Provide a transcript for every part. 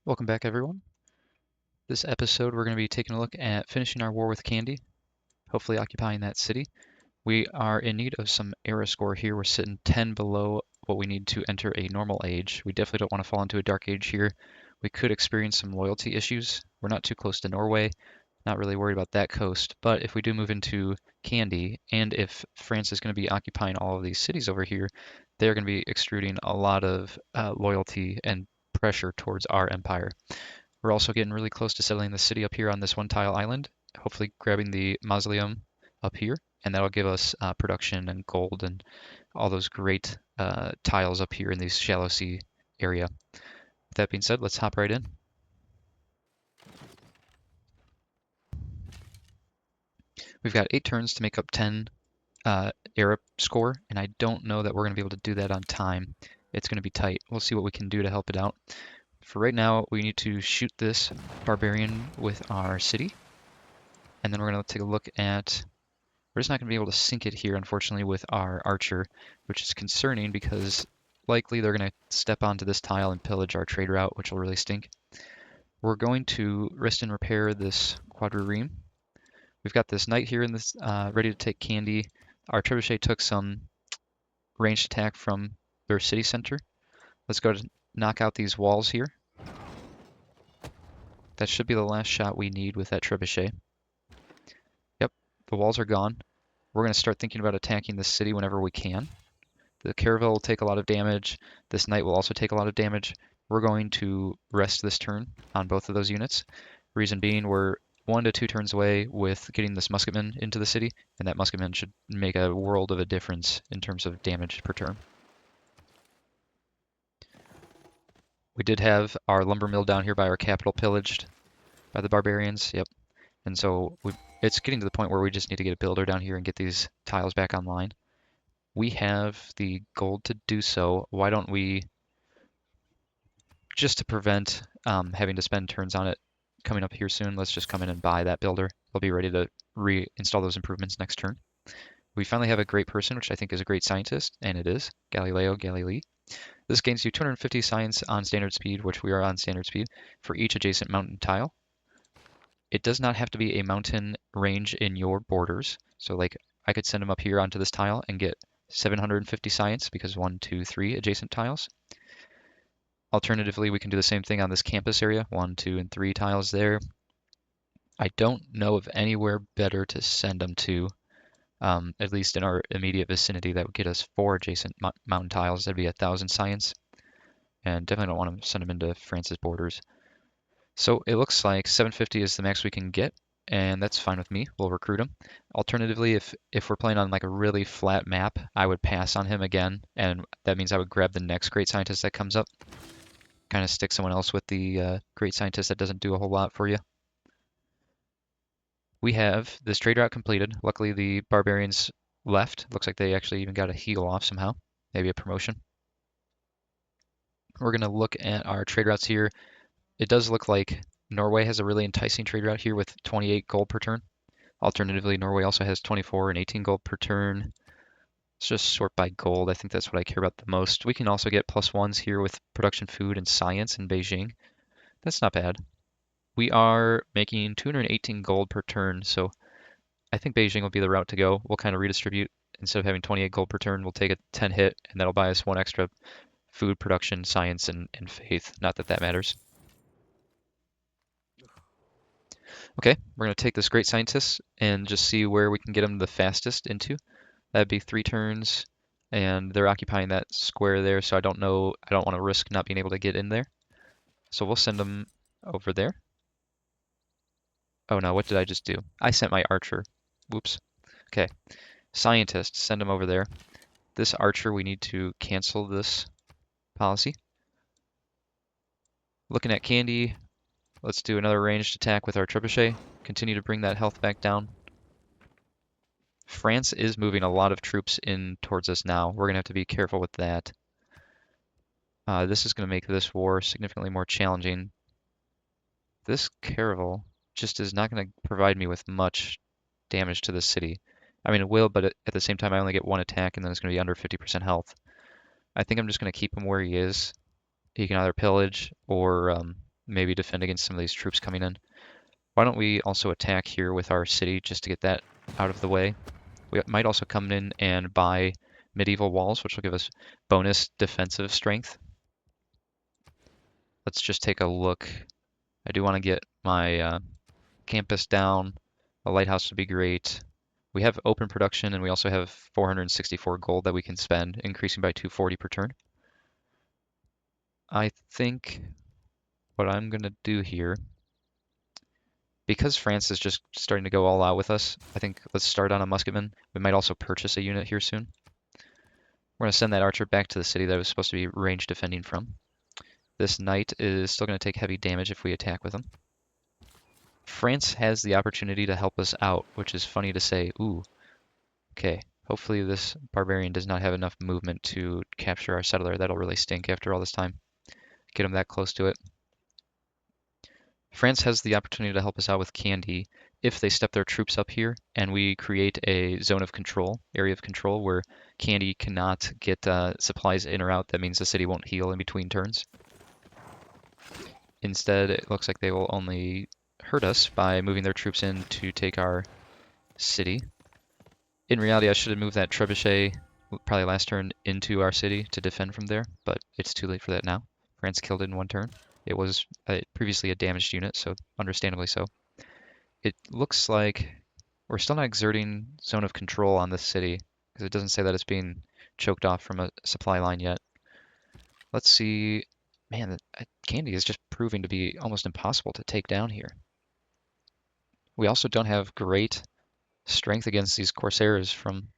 Welcome back, everyone. This episode, we're going to be taking a look at finishing our war with Kandy, hopefully occupying that city. We are in need of some era score here. We're sitting 10 below what we need to enter a normal age. We definitely don't want to fall into a dark age here. We could experience some loyalty issues. We're not too close to Norway, not really worried about that coast. But if we do move into Kandy, and if France is going to be occupying all of these cities over here, they're going to be extruding a lot of loyalty and pressure towards our empire. We're also getting really close to settling the city up here on this one tile island, hopefully grabbing the mausoleum up here, and that'll give us production and gold and all those great tiles up here in these shallow sea area. With that being said, let's hop right in. We've got 8 turns to make up 10 era score, and I don't know that we're going to be able to do that on time. It's going to be tight. We'll see what we can do to help it out. For right now, we need to shoot this barbarian with our city. And then we're going to take a look at, we're just not going to be able to sync it here, unfortunately, with our archer, which is concerning because likely they're going to step onto this tile and pillage our trade route, which will really stink. We're going to rest and repair this quadrireme. We've got this knight here in this ready to take Kandy. Our trebuchet took some ranged attack from their city center. Let's go to knock out these walls here. That should be the last shot we need with that trebuchet. Yep, the walls are gone. We're going to start thinking about attacking this city whenever we can. The caravel will take a lot of damage. This knight will also take a lot of damage. We're going to rest this turn on both of those units. Reason being, we're 1 to 2 turns away with getting this musketman into the city, and that musketman should make a world of a difference in terms of damage per turn. We did have our lumber mill down here by our capital pillaged by the barbarians. Yep. And so it's getting to the point where we just need to get a builder down here and get these tiles back online. We have the gold to do so. Why don't we, just to prevent having to spend turns on it coming up here soon, let's just come in and buy that builder. They'll be ready to reinstall those improvements next turn. We finally have a great person, which I think is a great scientist, and it is Galileo Galilei. This gains you 250 science on standard speed, which we are on standard speed, for each adjacent mountain tile. It does not have to be a mountain range in your borders. So like I could send him up here onto this tile and get 750 science because 1, 2, 3 adjacent tiles. Alternatively, we can do the same thing on this campus area, 1, 2, and 3 tiles there. I don't know of anywhere better to send them to, at least in our immediate vicinity, that would get us 4 adjacent mountain tiles. That'd be 1,000 science. And definitely don't want to send them into France's borders. So it looks like 750 is the max we can get, and that's fine with me. We'll recruit him. Alternatively, if we're playing on like a really flat map, I would pass on him again, and that means I would grab the next great scientist that comes up. Kind of stick someone else with the great scientist that doesn't do a whole lot for you. We have this trade route completed. Luckily, the barbarians left. Looks like they actually even got a heal off somehow. Maybe a promotion. We're going to look at our trade routes here. It does look like Norway has a really enticing trade route here with 28 gold per turn. Alternatively, Norway also has 24 and 18 gold per turn. Let's just sort by gold. I think that's what I care about the most. We can also get +1s here with production food and science in Beijing. That's not bad. We are making 218 gold per turn, so I think Beijing will be the route to go. We'll kind of redistribute. Instead of having 28 gold per turn, we'll take a 10 hit, and that'll buy us 1 extra food, production, science, and faith. Not that that matters. Okay, we're going to take this great scientist and just see where we can get him the fastest into. That'd be 3 turns, and they're occupying that square there, so I don't know, I don't want to risk not being able to get in there. So we'll send them over there. Oh no, what did I just do? I sent my archer. Whoops. Okay, scientist, send him over there. This archer, we need to cancel this policy. Looking at Kandy, let's do another ranged attack with our trebuchet. Continue to bring that health back down. France is moving a lot of troops in towards us now. We're going to have to be careful with that. This is going to make this war significantly more challenging. This caravel just is not going to provide me with much damage to the city. I mean, it will, but at the same time, I only get 1 attack, and then it's going to be under 50% health. I think I'm just going to keep him where he is. He can either pillage or maybe defend against some of these troops coming in. Why don't we also attack here with our city just to get that out of the way? We might also come in and buy medieval walls, which will give us bonus defensive strength. Let's just take a look. I do want to get my campus down. A lighthouse would be great. We have open production, and we also have 464 gold that we can spend, increasing by 240 per turn. I think what I'm going to do here, because France is just starting to go all out with us, I think let's start on a musketman. We might also purchase a unit here soon. We're going to send that archer back to the city that was supposed to be range defending from. This knight is still going to take heavy damage if we attack with him. France has the opportunity to help us out, which is funny to say. Ooh, okay. Hopefully this barbarian does not have enough movement to capture our settler. That'll really stink after all this time. Get him that close to it. France has the opportunity to help us out with Kandy if they step their troops up here and we create a zone of control, area of control, where Kandy cannot get supplies in or out. That means the city won't heal in between turns. Instead, it looks like they will only hurt us by moving their troops in to take our city. In reality, I should have moved that trebuchet probably last turn into our city to defend from there, but it's too late for that now. France killed it in one turn. It was previously a damaged unit, so understandably so. It looks like we're still not exerting zone of control on this city, because it doesn't say that it's being choked off from a supply line yet. Let's see. Man, Kandy is just proving to be almost impossible to take down here. We also don't have great strength against these corsairs from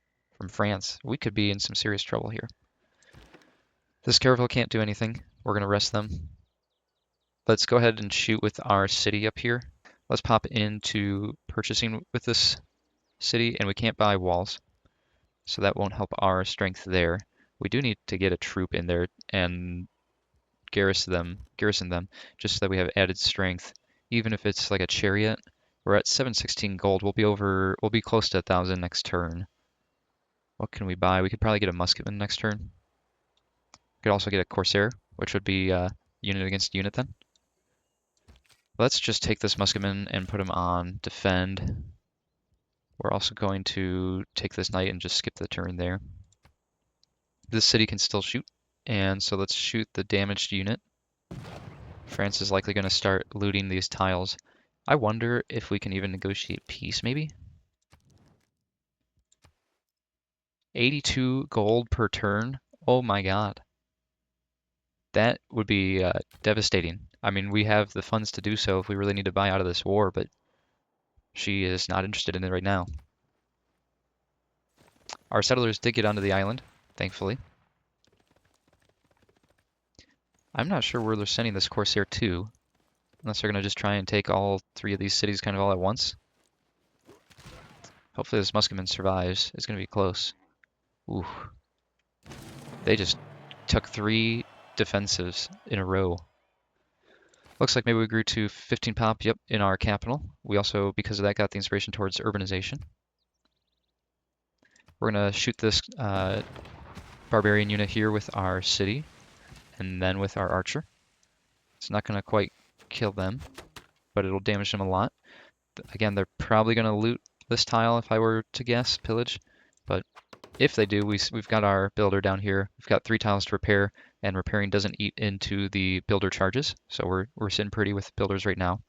France. We could be in some serious trouble here. This caravel can't do anything. We're going to rest them. Let's go ahead and shoot with our city up here. Let's pop into purchasing with this city, and we can't buy walls, so that won't help our strength there. We do need to get a troop in there and garrison them, just so that we have added strength. Even if it's like a chariot, we're at 716 gold. We'll be close to 1,000 next turn. What can we buy? We could probably get a musketman next turn. We could also get a corsair, which would be unit against unit then. Let's just take this musketman and put him on defend. We're also going to take this knight and just skip the turn there. This city can still shoot, and so let's shoot the damaged unit. France is likely going to start looting these tiles. I wonder if we can even negotiate peace, maybe? 82 gold per turn? Oh my god. That would be devastating. I mean, we have the funds to do so if we really need to buy out of this war, but she is not interested in it right now. Our settlers did get onto the island, thankfully. I'm not sure where they're sending this corsair to, unless they're going to just try and take all three of these cities kind of all at once. Hopefully this musketman survives. It's going to be close. Ooh. They just took 3 defensives in a row. Looks like maybe we grew to 15 pop, yep, in our capital. We also, because of that, got the inspiration towards urbanization. We're going to shoot this barbarian unit here with our city, and then with our archer. It's not going to quite kill them, but it'll damage them a lot. Again, they're probably going to loot this tile if I were to guess, pillage. But if they do, we've got our builder down here. We've got 3 tiles to repair, and repairing doesn't eat into the builder charges. So we're sitting pretty with builders right now.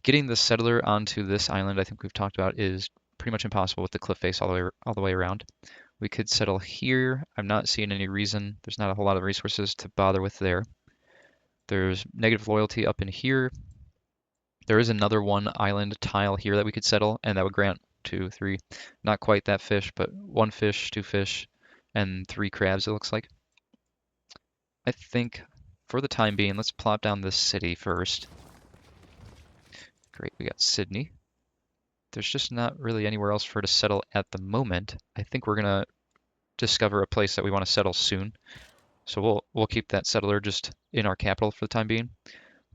Getting the settler onto this island, I think we've talked about, is pretty much impossible with the cliff face all the way around. We could settle here. I'm not seeing any reason. There's not a whole lot of resources to bother with there. There's negative loyalty up in here. There is another 1 island tile here that we could settle, and that would grant 2, 3, not quite that fish, but 1 fish, 2 fish, and 3 crabs, it looks like. I think for the time being, let's plop down this city first. Great, we got Sydney. There's just not really anywhere else for her to settle at the moment. I think we're gonna discover a place that we want to settle soon. So we'll keep that settler just in our capital for the time being.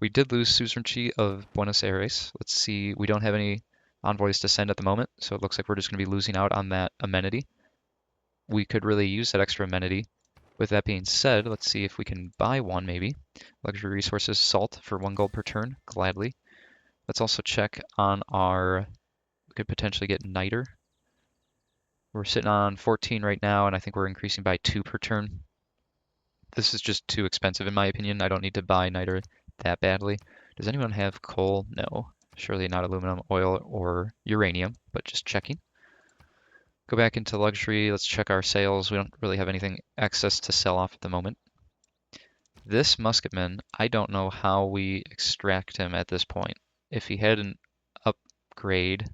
We did lose suzerainty of Buenos Aires. Let's see, we don't have any envoys to send at the moment, so it looks like we're just going to be losing out on that amenity. We could really use that extra amenity With that being said, let's see if we can buy one maybe. Luxury resources, salt for 1 gold per turn, gladly. Let's also check on our, we could potentially get niter. We're sitting on 14 right now, and I think we're increasing by 2 per turn. This is just too expensive in my opinion. I don't need to buy niter that badly. Does anyone have coal? No. Surely not aluminum, oil, or uranium, but just checking. Go back into luxury. Let's check our sales. We don't really have anything excess to sell off at the moment. This musketman, I don't know how we extract him at this point. If he had an upgrade,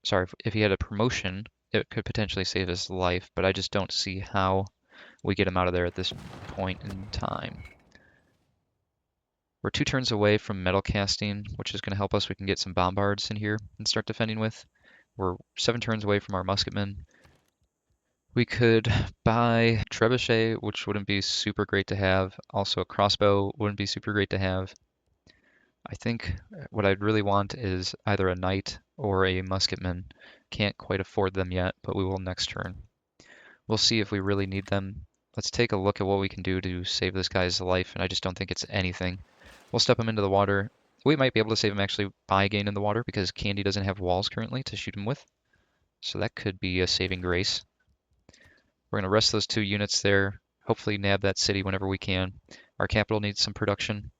sorry, if he had a promotion, it could potentially save his life, but I just don't see how we get him out of there at this point in time. We're 2 turns away from metal casting, which is going to help us. We can get some bombards in here and start defending with. We're 7 turns away from our musketmen. We could buy trebuchet, which wouldn't be super great to have. Also, a crossbow wouldn't be super great to have. I think what I'd really want is either a knight or a musketman. Can't quite afford them yet, but we will next turn. We'll see if we really need them. Let's take a look at what we can do to save this guy's life, and I just don't think it's anything. We'll step him into the water. We might be able to save him actually by gain in the water because Kandy doesn't have walls currently to shoot him with. So that could be a saving grace. We're going to rest those 2 units there. Hopefully nab that city whenever we can. Our capital needs some production.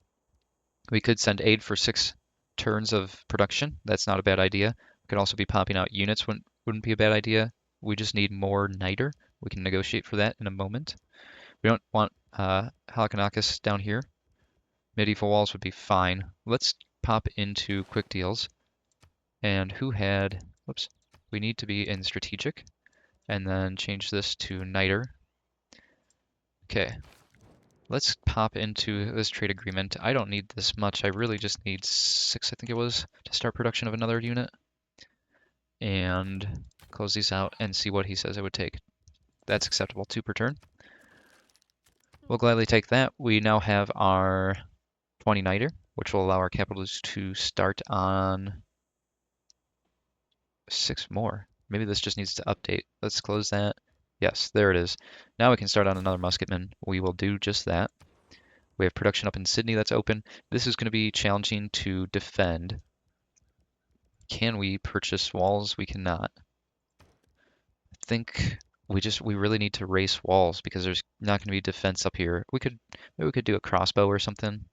We could send aid for 6 turns of production. That's not a bad idea. We could also be popping out units. Wouldn't be a bad idea. We just need more niter. We can negotiate for that in a moment. We don't want Halikarnassus down here. Medieval walls would be fine. Let's pop into quick deals. And who had, whoops, we need to be in strategic and then change this to niter. Okay, let's pop into this trade agreement. I don't need this much. I really just need 6, I think it was, to start production of another unit. And close these out and see what he says it would take. That's acceptable, 2 per turn. We'll gladly take that. We now have our 20 niter, which will allow our capitals to start on 6 more. Maybe this just needs to update. Let's close that. Yes, there it is. Now we can start on another musketman. We will do just that. We have production up in Sydney that's open. This is going to be challenging to defend. Can we purchase walls? We cannot. I think we really need to race walls because there's not going to be defense up here. Maybe we could do a crossbow or something.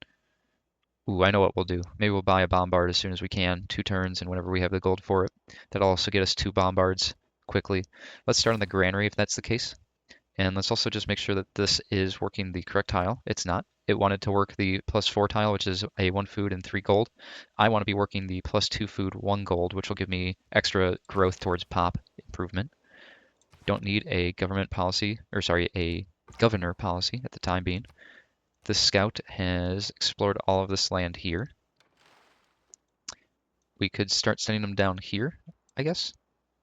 Ooh, I know what we'll do. Maybe we'll buy a bombard as soon as we can, 2 turns, and whenever we have the gold for it. That'll also get us 2 bombards quickly. Let's start on the granary if that's the case. And let's also just make sure that this is working the correct tile. It's not. It wanted to work the +4 tile, which is a 1 food and 3 gold. I want to be working the +2 food, 1 gold, which will give me extra growth towards pop improvement. Don't need a government policy, or sorry, a governor policy at the time being. The scout has explored all of this land here. We could start sending them down here, I guess.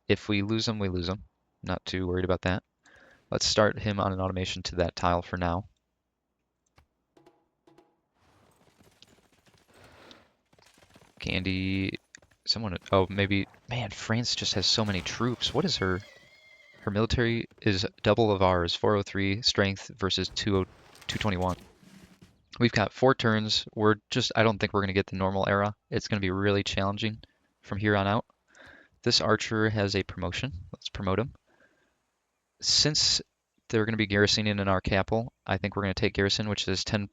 If we lose them, we lose them. Not too worried about that. Let's start him on an automation to that tile for now. Kandy, someone, oh, maybe, man, France just has so many troops. What is her military is double of ours, 403 strength versus 221. We've got 4 turns. I don't think we're going to get the normal era. It's going to be really challenging from here on out. This archer has a promotion. Let's promote him. Since they're going to be garrisoning in our capital, I think we're going to take garrison, which is 10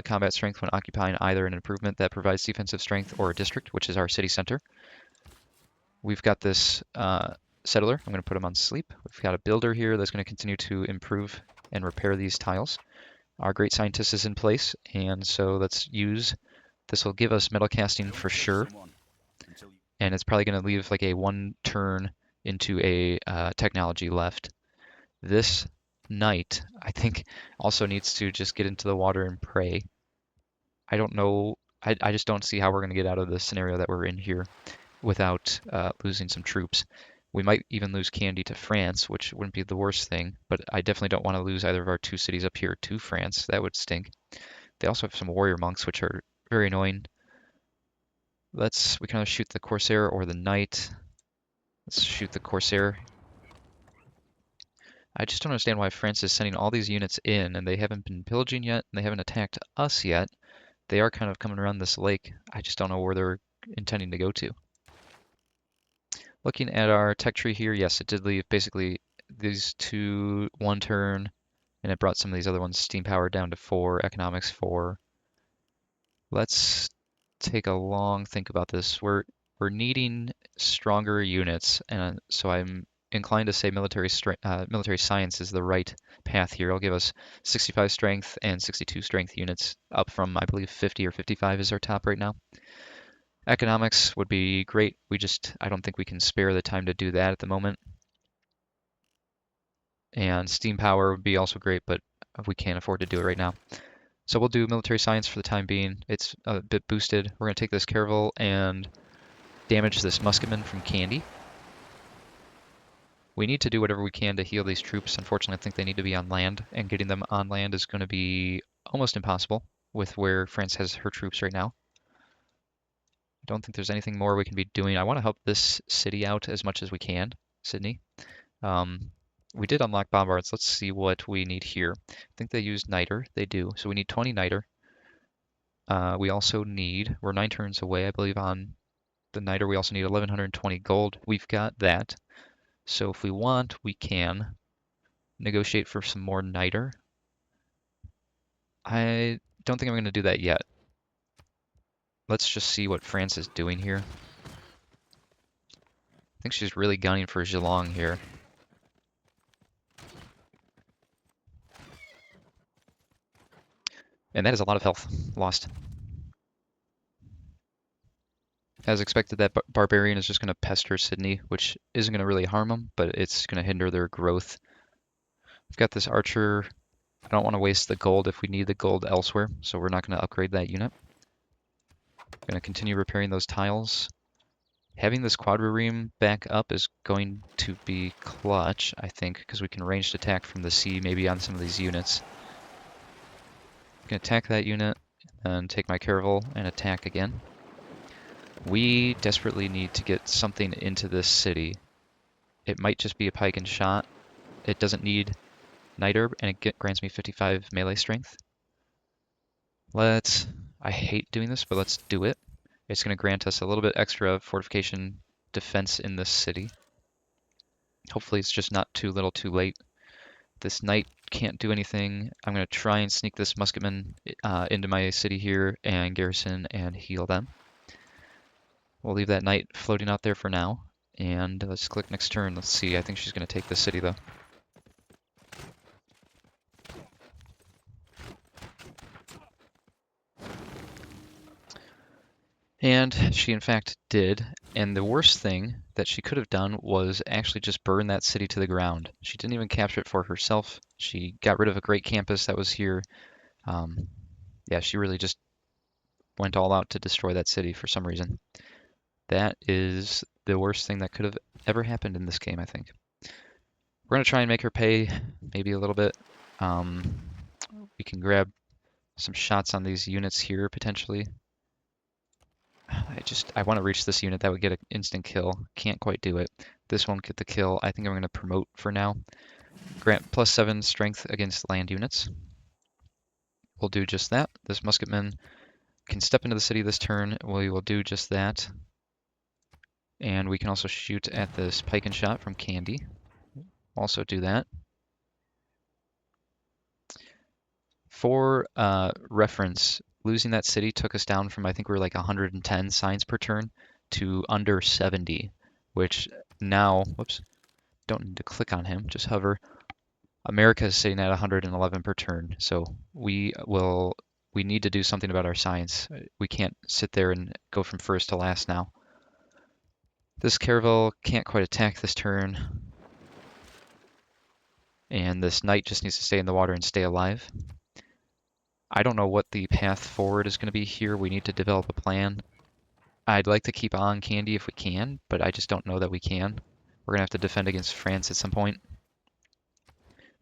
combat strength when occupying either an improvement that provides defensive strength or a district, which is our city center. We've got this settler. I'm going to put him on sleep. We've got a builder here that's going to continue to improve and repair these tiles. Our great scientist is in place, and so let's use, this will give us metal casting for sure, and it's probably going to leave like a 1 turn into a technology left. This knight, I think, also needs to just get into the water and pray. I don't know, I just don't see how we're going to get out of the scenario that we're in here without losing some troops. We might even lose Kandy to France, which wouldn't be the worst thing, but I definitely don't want to lose either of our 2 cities up here to France. That would stink. They also have some warrior monks, which are very annoying. We can either shoot the Corsair or the Knight. Let's shoot the Corsair. I just don't understand why France is sending all these units in and they haven't been pillaging yet and they haven't attacked us yet. They are kind of coming around this lake. I just don't know where they're intending to go to. Looking at our tech tree here, yes, it did leave basically these two 1 turn, and it brought some of these other ones steam power down to 4, economics 4. Let's take a long think about this. We're needing stronger units, and so I'm inclined to say military science is the right path here. It'll give us 65 strength and 62 strength units, up from I believe 50 or 55 is our top right now. Economics would be great. I don't think we can spare the time to do that at the moment. And steam power would be also great, but we can't afford to do it right now. So we'll do military science for the time being. It's a bit boosted. We're going to take this caravel and damage this musketman from Kandy. We need to do whatever we can to heal these troops. Unfortunately, I think they need to be on land, and getting them on land is going to be almost impossible with where France has her troops right now. I don't think there's anything more we can be doing. I want to help this city out as much as we can, Sydney. We did unlock bombards. Let's see what we need here. I think they use niter. They do. So we need 20 niter. We also need, we're 9 turns away, I believe, on the niter. We also need 1120 gold. We've got that. So if we want, we can negotiate for some more niter. I don't think I'm going to do that yet. Let's just see what France is doing here. I think she's really gunning for Geelong here. And that is a lot of health lost. As expected, that barbarian is just going to pester Sydney, which isn't going to really harm them, but it's going to hinder their growth. We've got this archer. I don't want to waste the gold if we need the gold elsewhere, so we're not going to upgrade that unit. Going to continue repairing those tiles. Having this quadrireme back up is going to be clutch, I think, because we can ranged attack from the sea, maybe on some of these units. I'm going to attack that unit, and take my caravel and attack again. We desperately need to get something into this city. It might just be a pike and shot. It doesn't need niter, and it grants me 55 melee strength. I hate doing this, but let's do it. It's going to grant us a little bit extra fortification defense in this city. Hopefully it's just not too little too late. This knight can't do anything. I'm going to try and sneak this musketman into my city here and garrison and heal them. We'll leave that knight floating out there for now. And let's click next turn. Let's see. I think she's going to take the city, though. And she, in fact, did. And the worst thing that she could have done was actually just burn that city to the ground. She didn't even capture it for herself. She got rid of a great campus that was here. Yeah, she really just went all out to destroy that city for some reason. That is the worst thing that could have ever happened in this game, I think. We're going to try and make her pay maybe a little bit. We can grab some shots on these units here, potentially. I want to reach this unit that would get an instant kill. Can't quite do it. This won't get the kill. I think I'm going to promote for now. Grant +7 strength against land units. We'll do just that. This musketman can step into the city this turn. We will do just that. And we can also shoot at this pike and shot from Kandy. Also do that. For reference, losing that city took us down from, I think we were like 110 signs per turn to under 70, which now, whoops, don't need to click on him, just hover. America is sitting at 111 per turn, so we need to do something about our science. We can't sit there and go from first to last now. This caravel can't quite attack this turn. And this knight just needs to stay in the water and stay alive. I don't know what the path forward is going to be here. We need to develop a plan. I'd like to keep on Kandy if we can, but I just don't know that we can. We're going to have to defend against France at some point.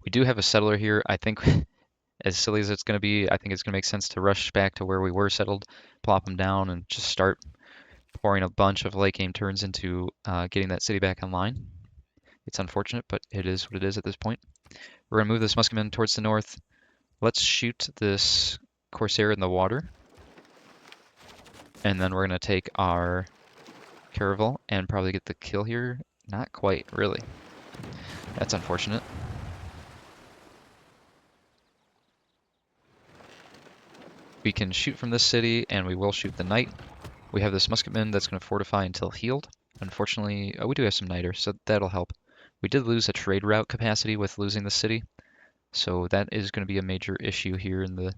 We do have a settler here. I think, as silly as it's going to be, I think it's going to make sense to rush back to where we were settled, plop them down, and just start pouring a bunch of late game turns into getting that city back online. It's unfortunate, but it is what it is at this point. We're going to move this musketman towards the north. Let's shoot this Corsair in the water. And then we're going to take our Caravel and probably get the kill here. Not quite, really. That's unfortunate. We can shoot from this city, and we will shoot the knight. We have this musketman that's going to fortify until healed. Unfortunately, we do have some nighters, so that'll help. We did lose a trade route capacity with losing the city, so that is going to be a major issue here in the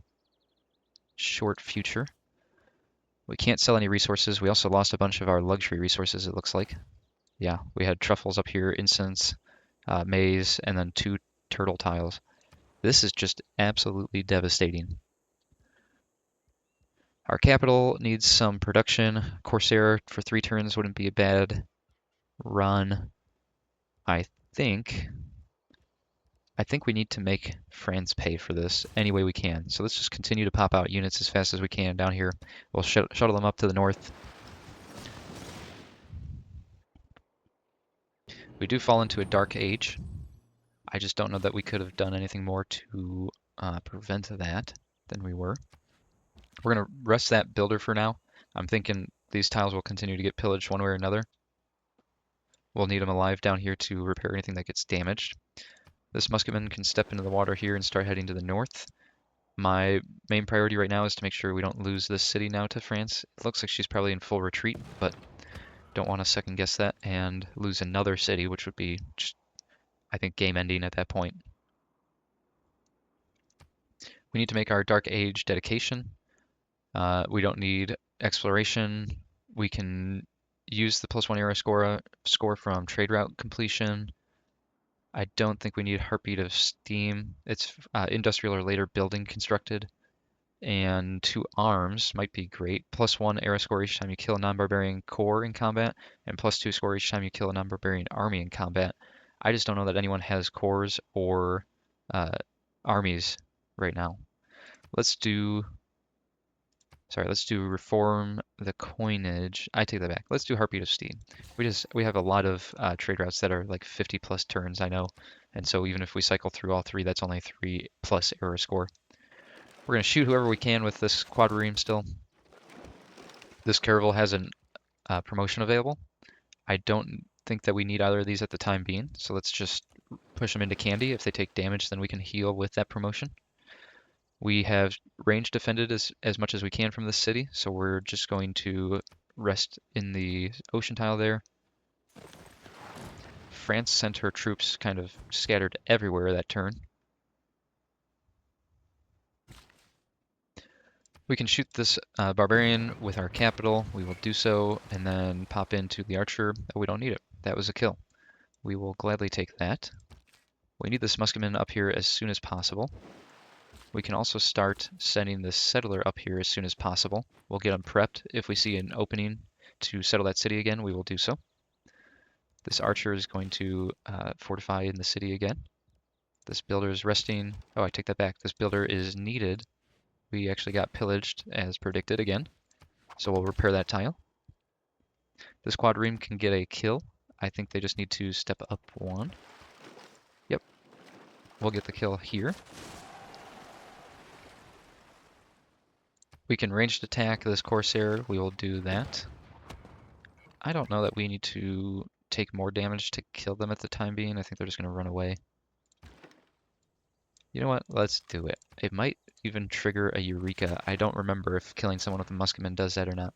short future. We can't sell any resources. We also lost a bunch of our luxury resources, it looks like. Yeah, we had truffles up here, incense, maize, and then 2 turtle tiles. This is just absolutely devastating. Our capital needs some production. Corsair for 3 turns wouldn't be a bad run. I think we need to make France pay for this any way we can. So let's just continue to pop out units as fast as we can down here. We'll shuttle them up to the north. We do fall into a dark age. I just don't know that we could have done anything more to prevent that than we were. We're going to rest that builder for now. I'm thinking these tiles will continue to get pillaged one way or another. We'll need them alive down here to repair anything that gets damaged. This musketman can step into the water here and start heading to the north. My main priority right now is to make sure we don't lose this city now to France. It looks like she's probably in full retreat, but don't want to second guess that and lose another city, which would be just, I think, game ending at that point. We need to make our Dark Age dedication. We don't need exploration. We can use the +1 era score from trade route completion. I don't think we need Heartbeat of Steam. It's industrial or later building constructed. And 2 arms might be great. +1 era score each time you kill a non-barbarian core in combat, and +2 score each time you kill a non-barbarian army in combat. I just don't know that anyone has cores or armies right now. Let's do reform the coinage. I take that back. Let's do Heartbeat of Steam. We have a lot of trade routes that are like 50+ turns, I know. And so even if we cycle through all 3, that's only 3+ era score. We're going to shoot whoever we can with this quadrireme still. This Caravel has a promotion available. I don't think that we need either of these at the time being, so let's just push them into Kandy. If they take damage, then we can heal with that promotion. We have range defended as much as we can from this city, so we're just going to rest in the ocean tile there. France sent her troops kind of scattered everywhere that turn. We can shoot this barbarian with our capital. We will do so and then pop into the archer. Oh, we don't need it. That was a kill. We will gladly take that. We need this musketman up here as soon as possible. We can also start sending this settler up here as soon as possible. We'll get them prepped. If we see an opening to settle that city again, we will do so. This archer is going to fortify in the city again. This builder is resting. Oh, I take that back. This builder is needed. We actually got pillaged as predicted again. So we'll repair that tile. This quadrireme can get a kill. I think they just need to step up 1. Yep. We'll get the kill here. We can ranged attack this Corsair. We will do that. I don't know that we need to take more damage to kill them at the time being. I think they're just going to run away. You know what? Let's do it. It might even trigger a Eureka. I don't remember if killing someone with a musketman does that or not.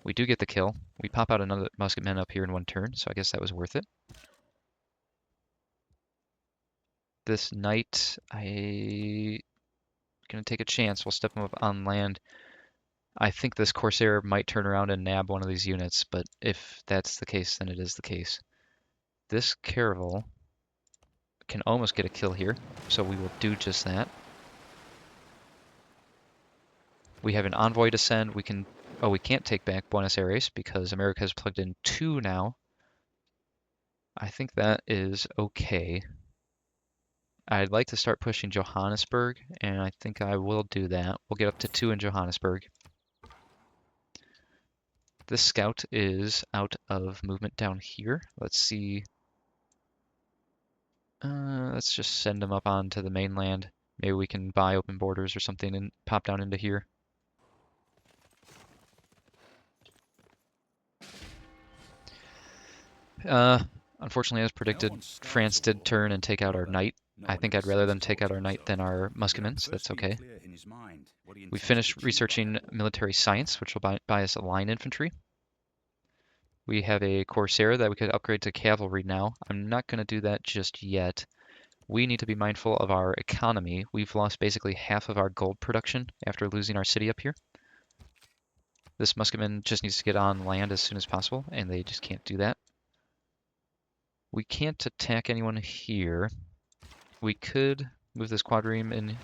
We do get the kill. We pop out another musketman up here in 1 turn, so I guess that was worth it. This knight, I'm going to take a chance. We'll step him up on land. I think this Corsair might turn around and nab one of these units, but if that's the case, then it is the case. This Caravel can almost get a kill here, so we will do just that. We have an envoy to send. We can't take back Buenos Aires because America has plugged in 2 now. I think that is okay. I'd like to start pushing Johannesburg, and I think I will do that. We'll get up to 2 in Johannesburg. This scout is out of movement down here. Let's see Let's just send them up onto the mainland. Maybe we can buy open borders or something and pop down into here. Unfortunately, as predicted, France did turn and take out our knight. I think I'd rather them take out our knight than our musketmen, so that's okay. We finished researching military science, which will buy us line infantry. We have a Corsair that we could upgrade to cavalry now. I'm not going to do that just yet. We need to be mindful of our economy. We've lost basically half of our gold production after losing our city up here. This musketman just needs to get on land as soon as possible, and they just can't do that. We can't attack anyone here. We could move this quadrireme in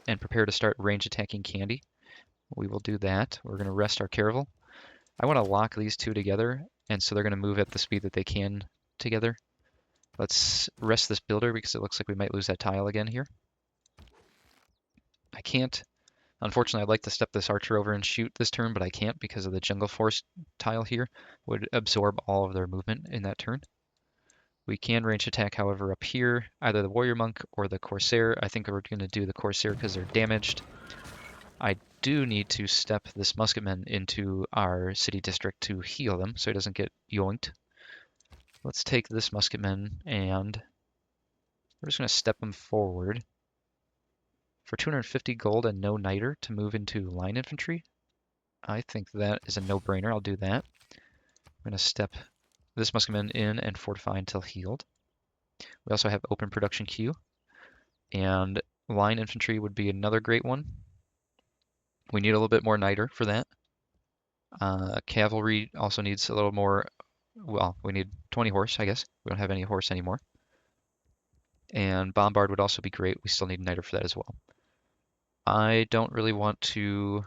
and prepare to start range attacking Kandy. We will do that. We're going to rest our caravel. I want to lock these two together, and so they're going to move at the speed that they can together. Let's rest this builder because it looks like we might lose that tile again here. I can't. Unfortunately, I'd like to step this archer over and shoot this turn, but I can't because of the jungle forest tile here would absorb all of their movement in that turn. We can range attack, however, up here, either the warrior monk or the corsair. I think we're going to do the corsair because they're damaged. I do need to step this musketman into our city district to heal them so he doesn't get yoinked. Let's take this musketman and we're just going to step him forward for 250 gold and no niter to move into line infantry. I think that is a no-brainer. I'll do that. I'm going to step this musketman in and fortify until healed. We also have open production queue, and line infantry would be another great one. We need a little bit more niter for that. Cavalry also needs a little more. Well, we need 20 horse, I guess. We don't have any horse anymore. And bombard would also be great. We still need niter for that as well. I don't really want to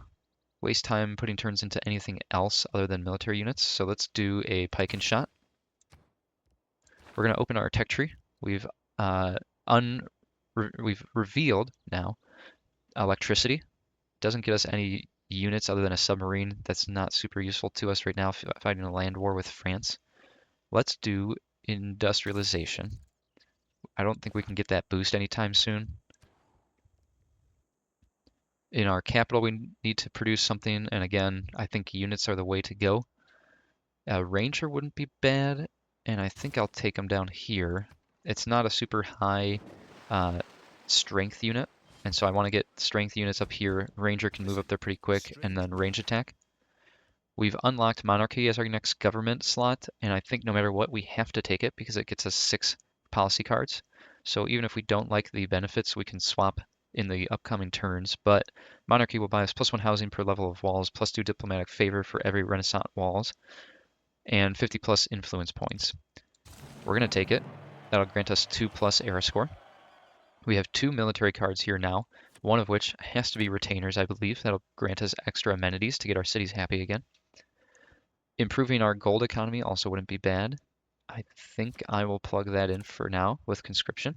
waste time putting turns into anything else other than military units, so let's do a pike and shot. We're going to open our tech tree. We've revealed now electricity. Doesn't get us any units other than a submarine. That's not super useful to us right now fighting a land war with France. Let's do industrialization. I don't think we can get that boost anytime soon. In our capital, we need to produce something, and again, I think units are the way to go. A ranger wouldn't be bad, and I think I'll take them down here. It's not a super high strength unit, and so I want to get strength units up here. Ranger can move up there pretty quick, and then range attack. We've unlocked monarchy as our next government slot, and I think no matter what, we have to take it because it gets us 6 policy cards. So even if we don't like the benefits, we can swap in the upcoming turns, but monarchy will buy us +1 housing per level of walls, +2 diplomatic favor for every Renaissance walls, and 50+ influence points. We're going to take it. That'll grant us 2+ era score. We have 2 military cards here now, one of which has to be retainers, I believe. That'll grant us extra amenities to get our cities happy again. Improving our gold economy also wouldn't be bad. I think I will plug that in for now with conscription.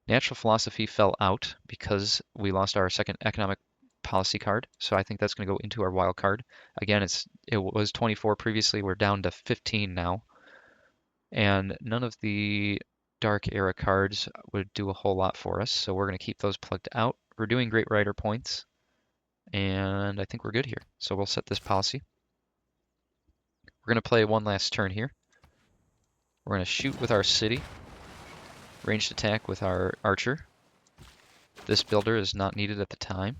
Natural philosophy fell out because we lost our second economic policy card, so I think that's going to go into our wild card. Again, it was 24 previously, we're down to 15 now. And none of the dark era cards would do a whole lot for us, so we're going to keep those plugged out. We're doing great rider points, and I think we're good here. So we'll set this policy. We're going to play one last turn here. We're going to shoot with our city. Ranged attack with our archer. This builder is not needed at the time.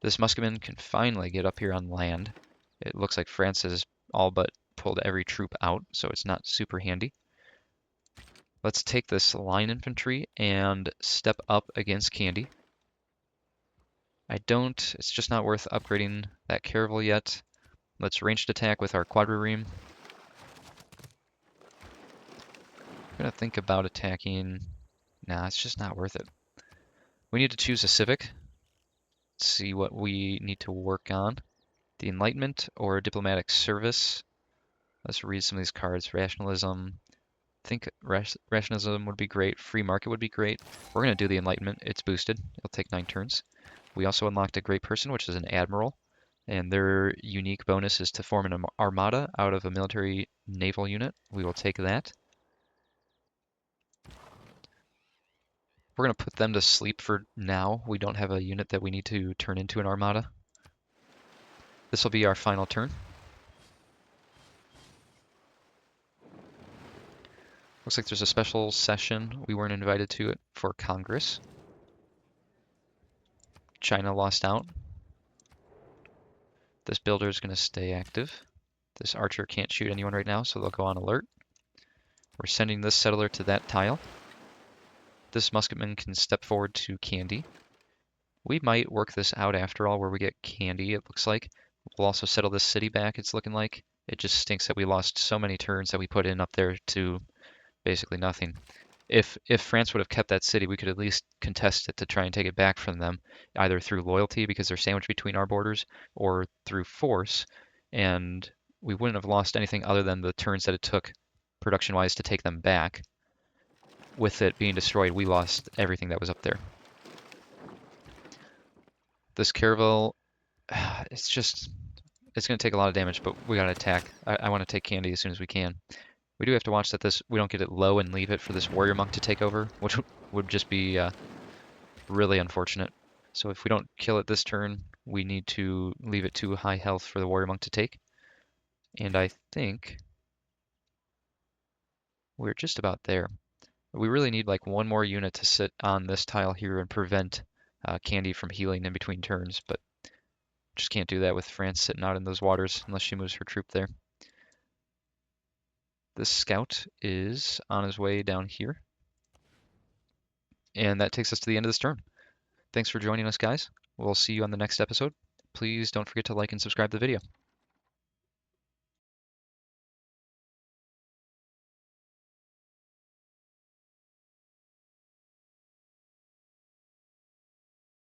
This musketman can finally get up here on land. It looks like France has all but pulled every troop out, so it's not super handy. Let's take this line infantry and step up against Kandy. It's just not worth upgrading that caravel yet. Let's ranged attack with our quadrireme. I'm gonna think about attacking. Nah, it's just not worth it. We need to choose a civic. See what we need to work on. The Enlightenment or Diplomatic Service. Let's read some of these cards. Rationalism. I think rationalism would be great. Free market would be great. We're going to do the Enlightenment. It's boosted. It'll take 9 turns. We also unlocked a great person, which is an admiral. And their unique bonus is to form an armada out of a military naval unit. We will take that. We're going to put them to sleep for now. We don't have a unit that we need to turn into an armada. This will be our final turn. Looks like there's a special session. We weren't invited to it for Congress. China lost out. This builder is going to stay active. This archer can't shoot anyone right now, so they'll go on alert. We're sending this settler to that tile. This musketman can step forward to Kandy. We might work this out after all, where we get Kandy, it looks like. We'll also settle this city back, it's looking like. It just stinks that we lost so many turns that we put in up there to basically nothing. If France would have kept that city, we could at least contest it to try and take it back from them, either through loyalty because they're sandwiched between our borders, or through force, and we wouldn't have lost anything other than the turns that it took production-wise to take them back. With it being destroyed, we lost everything that was up there. This caravel, it's going to take a lot of damage, but we got to attack. I want to take Kandy as soon as we can. We do have to watch that we don't get it low and leave it for this warrior monk to take over, which would just be really unfortunate. So if we don't kill it this turn, we need to leave it too high health for the warrior monk to take. And I think we're just about there. We really need like one more unit to sit on this tile here and prevent Kandy from healing in between turns, but just can't do that with France sitting out in those waters unless she moves her troop there. This scout is on his way down here. And that takes us to the end of this turn. Thanks for joining us, guys. We'll see you on the next episode. Please don't forget to like and subscribe the video.